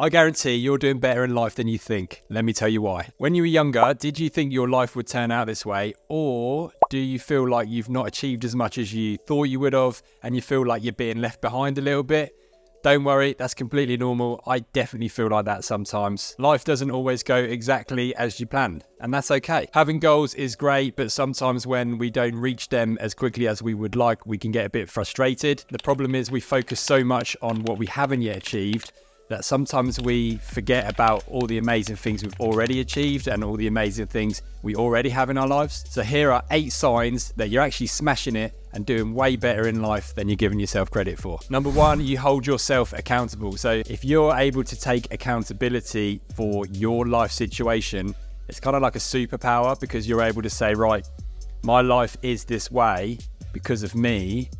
I guarantee you're doing better in life than you think. Let me tell you why. When you were younger, did you think your life would turn out this way? Or do you feel like you've not achieved as much as you thought you would have and you feel like you're being left behind a little bit? Don't worry, that's completely normal. I definitely feel like that sometimes. Life doesn't always go exactly as you planned, and that's okay. Having goals is great, but sometimes when we don't reach them as quickly as we would like, we can get a bit frustrated. The problem is we focus so much on what we haven't yet achieved that sometimes we forget about all the amazing things we've already achieved and all the amazing things we already have in our lives. So here are 8 signs that you're actually smashing it and doing way better in life than you're giving yourself credit for. Number 1, you hold yourself accountable. So if you're able to take accountability for your life situation, it's kind of like a superpower because you're able to say, right, my life is this way because of me.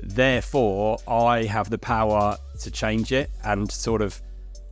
Therefore, I have the power to change it and sort of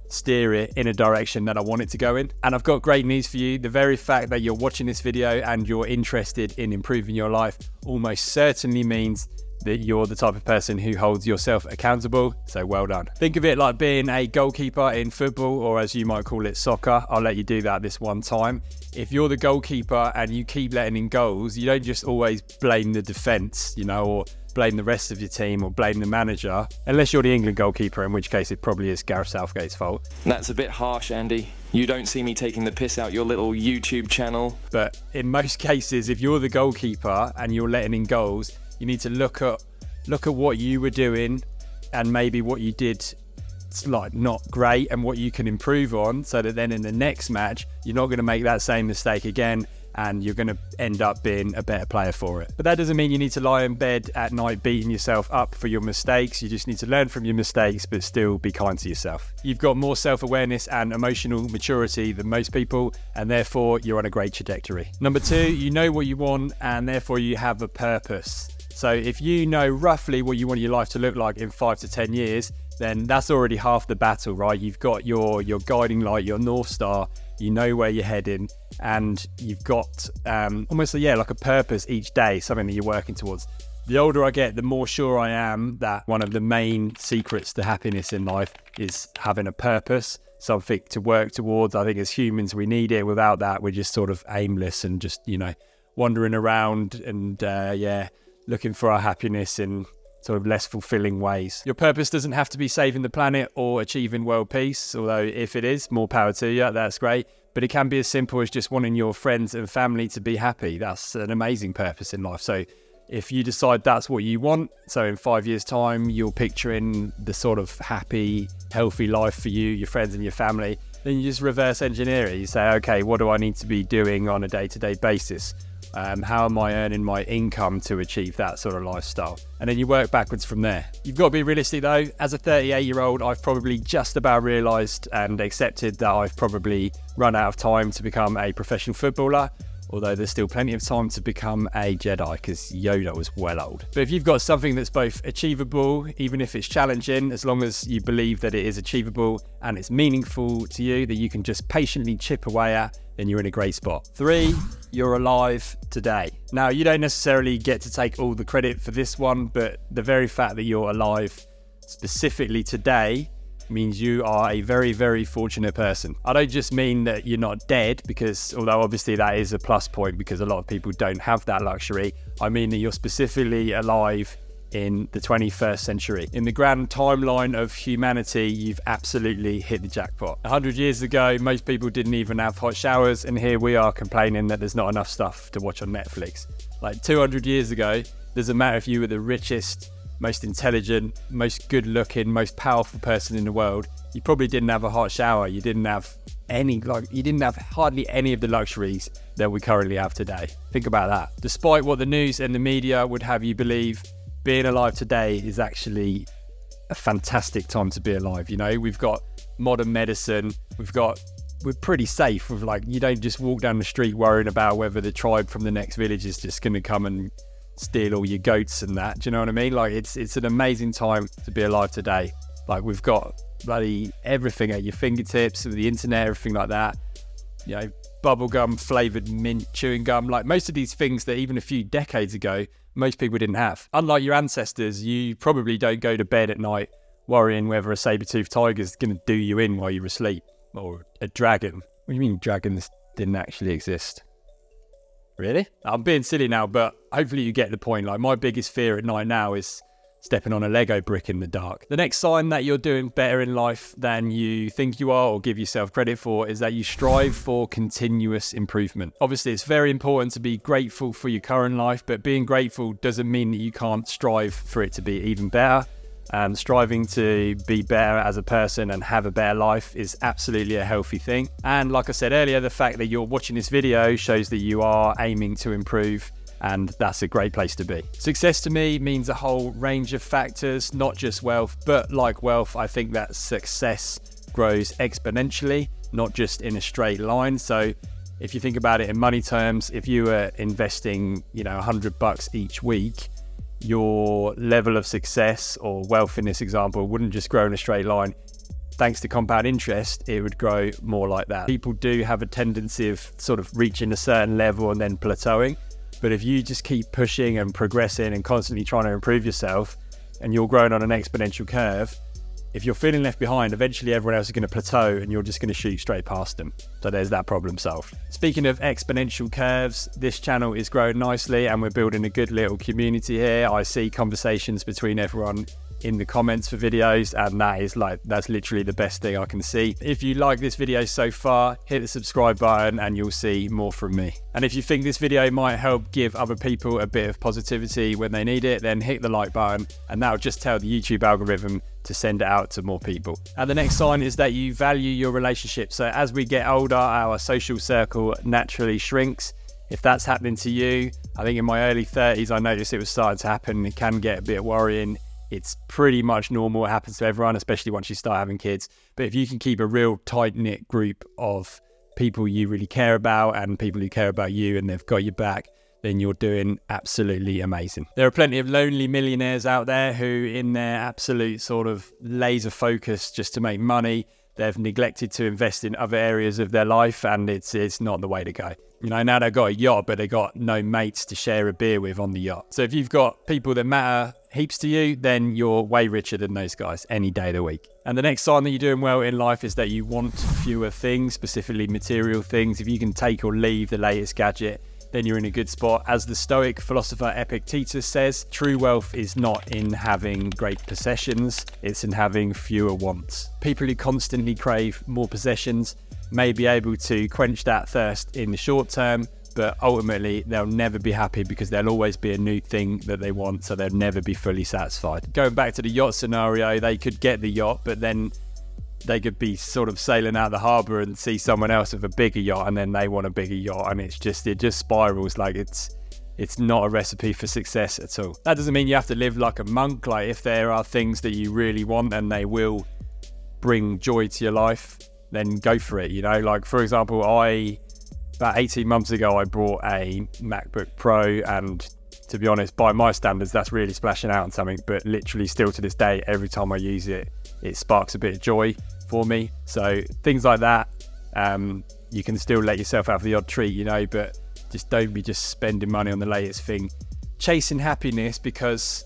steer it in a direction that I want it to go in. And I've got great news for you. The very fact that you're watching this video and you're interested in improving your life almost certainly means that you're the type of person who holds yourself accountable. So well done. Think of it like being a goalkeeper in football, or as you might call it, soccer. I'll let you do that this one time. If you're the goalkeeper and you keep letting in goals, you don't just always blame the defense, or blame the rest of your team or blame the manager, unless you're the England goalkeeper, in which case it probably is Gareth Southgate's fault. That's a bit harsh, Andy. You don't see me taking the piss out your little YouTube channel. But in most cases, if you're the goalkeeper and you're letting in goals, you need to look at what you were doing and maybe what you did like not great and what you can improve on, so that then in the next match you're not going to make that same mistake again and you're going to end up being a better player for it. But that doesn't mean you need to lie in bed at night beating yourself up for your mistakes. You just need to learn from your mistakes but still be kind to yourself. You've got more self-awareness and emotional maturity than most people, and therefore you're on a great trajectory. Number 2, you know what you want and therefore you have a purpose. So if you know roughly what you want your life to look like in 5 to 10 years, then that's already half the battle, right? You've got your guiding light, your North Star, you know where you're heading, and you've got almost like a purpose each day, something that you're working towards. The older I get, the more sure I am that one of the main secrets to happiness in life is having a purpose, something to work towards. I think as humans, we need it. Without that, we're just sort of aimless and just, wandering around and, looking for our happiness in sort of less fulfilling ways. Your purpose doesn't have to be saving the planet or achieving world peace, although if it is, more power to you, that's great. But it can be as simple as just wanting your friends and family to be happy. That's an amazing purpose in life. So if you decide that's what you want, so in 5 years' time, you're picturing the sort of happy, healthy life for you, your friends and your family, then you just reverse engineer it. You say, okay, what do I need to be doing on a day-to-day basis? How am I earning my income to achieve that sort of lifestyle? And then you work backwards from there. You've got to be realistic though. As a 38-year-old, I've probably just about realised and accepted that I've probably run out of time to become a professional footballer, although there's still plenty of time to become a Jedi because Yoda was well old. But if you've got something that's both achievable, even if it's challenging, as long as you believe that it is achievable and it's meaningful to you, that you can just patiently chip away at, then you're in a great spot. 3, you're alive today. Now, you don't necessarily get to take all the credit for this one, but the very fact that you're alive specifically today means you are a very, very fortunate person. I don't just mean that you're not dead, because although obviously that is a plus point because a lot of people don't have that luxury, I mean that you're specifically alive in the 21st century. In the grand timeline of humanity, you've absolutely hit the jackpot. 100 years ago, most people didn't even have hot showers, and here we are complaining that there's not enough stuff to watch on Netflix. Like 200 years ago, doesn't matter if you were the richest, most intelligent, most good-looking, most powerful person in the world, you probably didn't have a hot shower. You didn't have hardly any of the luxuries that we currently have today. Think about that. Despite what the news and the media would have you believe, being alive today is actually a fantastic time to be alive. We've got modern medicine. We're pretty safe with you don't just walk down the street worrying about whether the tribe from the next village is just going to come and steal all your goats and that. Do you know what I mean? It's an amazing time to be alive today. We've got bloody everything at your fingertips, with the internet, everything like that. Bubblegum, flavoured mint, chewing gum, most of these things that even a few decades ago, most people didn't have. Unlike your ancestors, you probably don't go to bed at night worrying whether a saber-toothed tiger is going to do you in while you're asleep, or a dragon. What do you mean dragons didn't actually exist? Really? I'm being silly now, but hopefully you get the point. Like, my biggest fear at night now is stepping on a Lego brick in the dark. The next sign that you're doing better in life than you think you are or give yourself credit for is that you strive for continuous improvement. Obviously, it's very important to be grateful for your current life, but being grateful doesn't mean that you can't strive for it to be even better. Striving to be better as a person and have a better life is absolutely a healthy thing. And like I said earlier, the fact that you're watching this video shows that you are aiming to improve, and that's a great place to be. Success to me means a whole range of factors, not just wealth, but like wealth, I think that success grows exponentially, not just in a straight line. So if you think about it in money terms, if you were investing, $100 each week, your level of success or wealth in this example wouldn't just grow in a straight line. Thanks to compound interest, it would grow more like that. People do have a tendency of sort of reaching a certain level and then plateauing. But if you just keep pushing and progressing and constantly trying to improve yourself, and you're growing on an exponential curve, if you're feeling left behind, eventually everyone else is going to plateau and you're just going to shoot straight past them. So there's that problem solved. Speaking of exponential curves, this channel is growing nicely and we're building a good little community here. I see conversations between everyone in the comments for videos, and that's literally the best thing I can see. If you like this video so far, hit the subscribe button and you'll see more from me. And if you think this video might help give other people a bit of positivity when they need it, then hit the like button, and that'll just tell the YouTube algorithm to send it out to more people. And the next sign is that you value your relationship. So as we get older, our social circle naturally shrinks. If that's happening to you, I think in my early 30s, I noticed it was starting to happen. It can get a bit worrying. It's pretty much normal. It happens to everyone, especially once you start having kids. But if you can keep a real tight-knit group of people you really care about and people who care about you and they've got your back, then you're doing absolutely amazing. There are plenty of lonely millionaires out there who, in their absolute sort of laser focus just to make money, they've neglected to invest in other areas of their life, and it's not the way to go. Now they've got a yacht, but they've got no mates to share a beer with on the yacht. So if you've got people that matter heaps to you, then you're way richer than those guys any day of the week. And the next sign that you're doing well in life is that you want fewer things, specifically material things. If you can take or leave the latest gadget, then you're in a good spot. As the Stoic philosopher Epictetus says, true wealth is not in having great possessions, it's in having fewer wants. People who constantly crave more possessions may be able to quench that thirst in the short term, but ultimately they'll never be happy because there'll always be a new thing that they want, so they'll never be fully satisfied. Going back to the yacht scenario, they could get the yacht, but then they could be sort of sailing out the harbour and see someone else with a bigger yacht, and then they want a bigger yacht, and it just spirals. Like it's not a recipe for success at all. That doesn't mean you have to live like a monk. Like, if there are things that you really want and they will bring joy to your life, then go for it. Like, for example, about 18 months ago, I bought a MacBook Pro, and to be honest, by my standards, that's really splashing out on something, but literally still to this day, every time I use it, it sparks a bit of joy for me. So things like that, you can still let yourself have the odd treat, but just don't be just spending money on the latest thing. Chasing happiness because,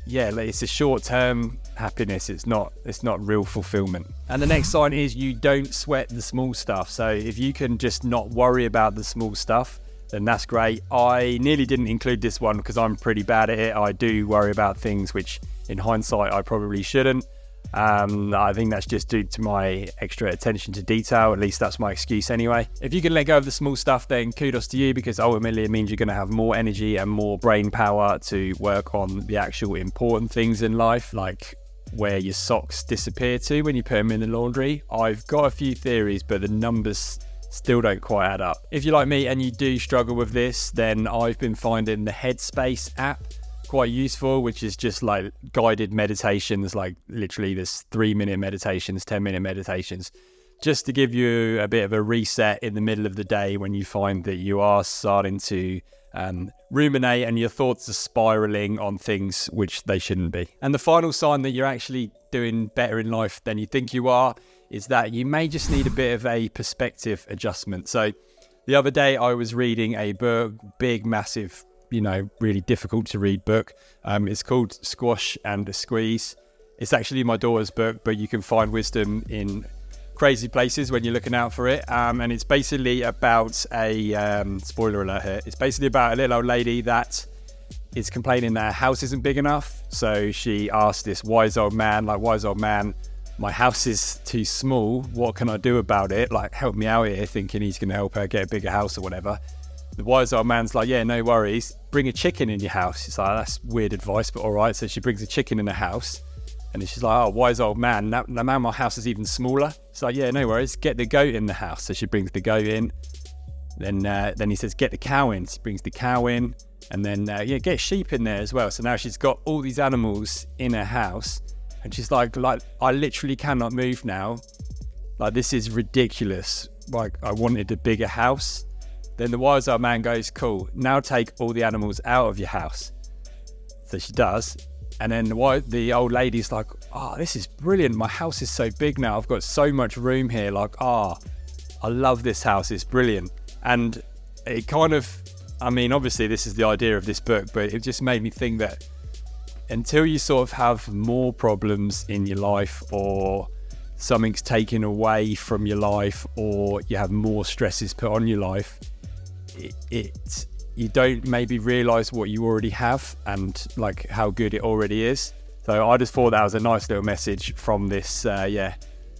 it's a short-term happiness. It's not real fulfillment. And the next sign is you don't sweat the small stuff. So if you can just not worry about the small stuff, then that's great. I nearly didn't include this one because I'm pretty bad at it. I do worry about things which in hindsight I probably shouldn't. I think that's just due to my extra attention to detail. At least that's my excuse anyway. If you can let go of the small stuff, then kudos to you, because ultimately it means you're going to have more energy and more brain power to work on the actual important things in life, like where your socks disappear to when you put them in the laundry. I've got a few theories, but the numbers still don't quite add up. If you're like me and you do struggle with this, then I've been finding the Headspace app quite useful, which is just like guided meditations, like literally there's 3-minute meditations, 10-minute meditations, just to give you a bit of a reset in the middle of the day when you find that you are starting to ruminate and your thoughts are spiraling on things which they shouldn't be. And the final sign that you're actually doing better in life than you think you are is that you may just need a bit of a perspective adjustment. So the other day I was reading a book, big, massive, really difficult to read book. It's called Squash and a Squeeze. It's actually my daughter's book, but you can find wisdom in crazy places when you're looking out for it. And it's basically about a, spoiler alert here, it's basically about a little old lady that is complaining that her house isn't big enough. So she asked this wise old man, my house is too small. What can I do about it? Like, help me out here, thinking he's going to help her get a bigger house or whatever. The wise old man's like, yeah, no worries. Bring a chicken in your house. She's like, that's weird advice, but all right. So she brings a chicken in the house. And she's like, oh, wise old man, now my house is even smaller. It's like, yeah, no worries. Get the goat in the house. So she brings the goat in. Then he says, get the cow in. She brings the cow in. And then, get sheep in there as well. So now she's got all these animals in her house. And she's like, I literally cannot move now. Like, this is ridiculous. Like, I wanted a bigger house. Then the wise old man goes, cool, now take all the animals out of your house. So she does. And then the old lady's like, oh, this is brilliant. My house is so big now. I've got so much room here. Like, I love this house. It's brilliant. And it kind of, obviously this is the idea of this book, but it just made me think that until you sort of have more problems in your life, or something's taken away from your life, or you have more stresses put on your life, you don't maybe realize what you already have and like how good it already is. So I just thought that was a nice little message from this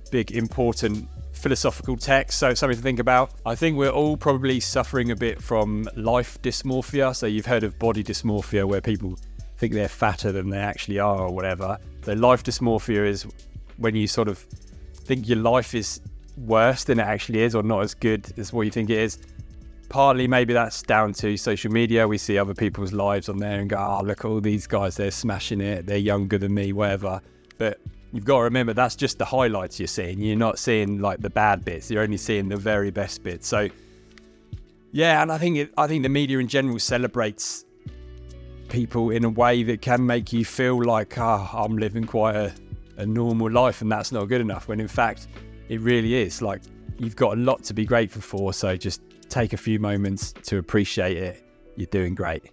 big important philosophical text. So something to think about. I think we're all probably suffering a bit from life dysmorphia. So you've heard of body dysmorphia, where people think they're fatter than they actually are or whatever. So life dysmorphia is when you sort of think your life is worse than it actually is, or not as good as what you think it is. Partly maybe that's down to social media. We see other people's lives on there and go, oh, look at all these guys, they're smashing it, they're younger than me, whatever. But you've got to remember, that's just the highlights you're seeing. You're not seeing like the bad bits, you're only seeing the very best bits. So yeah, and I think the media in general celebrates people in a way that can make you feel like, I'm living quite a normal life, and that's not good enough, when in fact it really is. Like, you've got a lot to be grateful for, so just take a few moments to appreciate it. You're doing great.